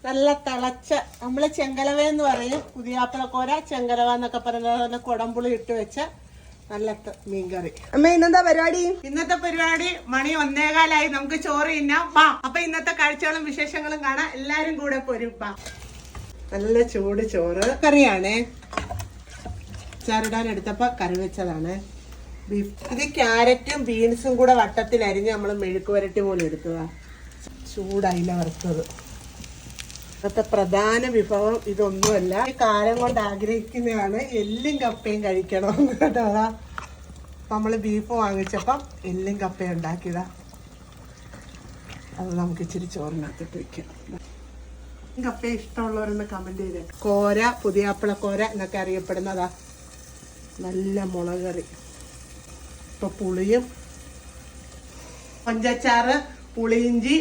നല്ല തിളച്ച നമ്മള് ചെങ്കലവയെന്ന് പറയും, പുതിയാപ്പിളക്കോര, ചെങ്കലവ എന്നൊക്കെ പറയുന്നത്. നല്ല കുടംപുളി ഇട്ട് വെച്ച നല്ല മീൻകറി. അമ്മ ഇന്നെന്താ പരിപാടി? ഇന്നത്തെ പരിപാടി മണി 1:15 നമുക്ക് ചോറ് തിന്നാം. വാ, അപ്പൊ ഇന്നത്തെ കാഴ്ചകളും വിശേഷങ്ങളും കാണാം. എല്ലാരും കൂടെ പോരും. വാ. നല്ല ചൂട് ചോറ് കറിയാണേ. ചാറിടാൻ എടുത്തപ്പോ കറി വെച്ചതാണ്. ബീഫ്. ഇത് ക്യാരറ്റും ബീൻസും കൂടെ വട്ടത്തിൽ അരിഞ്ഞ് നമ്മൾ മെഴുക്ക് വരട്ടി പോലെ എടുത്തതാ. ചൂടയില വറുത്തത്. ഇന്നത്തെ പ്രധാന വിഭവം ഇതൊന്നുമല്ല. ഈ കാലം കൊണ്ട് ആഗ്രഹിക്കുന്നതാണ് എല്ലും കപ്പയും കഴിക്കണം കേട്ടോ. നമ്മള് ബീഫ് വാങ്ങിച്ചപ്പം എല്ലും കപ്പയും ഉണ്ടാക്കിയതാ. അത് നമുക്ക് ഇച്ചിരി ചോറിനകത്തിട്ട് വെക്കാം. കപ്പ ഇഷ്ടമുള്ളവരൊന്ന് കമന്റ് ചെയ്തേ. കോര, പുതിയാപ്പിളക്കോര എന്നൊക്കെ അറിയപ്പെടുന്നതാ. നല്ല മുളക് കറി. ഇപ്പൊ പുളിയും കൊഞ്ചച്ചാറ്, പുളിയിഞ്ചി,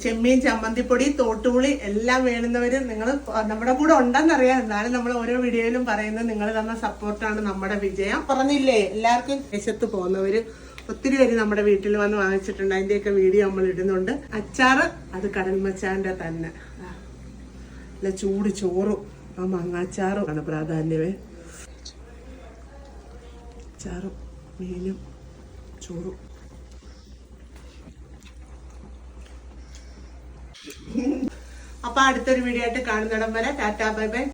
ചെമ്മീൻ, ചമ്മന്തിപ്പൊടി, തോട്ടുപുളി എല്ലാം വേണ്ടുന്നവര് നിങ്ങൾ നമ്മുടെ കൂടെ ഉണ്ടെന്നറിയാം. എന്നാലും നമ്മൾ ഓരോ വീഡിയോയിലും പറയുന്നത് നിങ്ങൾ തന്ന സപ്പോർട്ടാണ് നമ്മുടെ വിജയം. പറഞ്ഞില്ലേ, എല്ലാവർക്കും ദേശത്ത് പോകുന്നവര് ഒത്തിരി പേര് നമ്മുടെ വീട്ടിൽ വന്ന് വാങ്ങിച്ചിട്ടുണ്ട്. അതിന്റെയൊക്കെ വീഡിയോ നമ്മൾ ഇടുന്നുണ്ട്. അച്ചാറ് അത് കടൽമച്ചാന്റെ തന്നെ. അല്ല, ചൂട് ചോറും ആ മാങ്ങാച്ചാറും ആണ് പ്രാധാന്യമേ. അച്ചാറും മീനും ചോറും. അപ്പൊ അടുത്തൊരു വീഡിയോ ആയിട്ട് കാണുന്നിടം വരെ ടാറ്റാ, ബൈ ബൈ.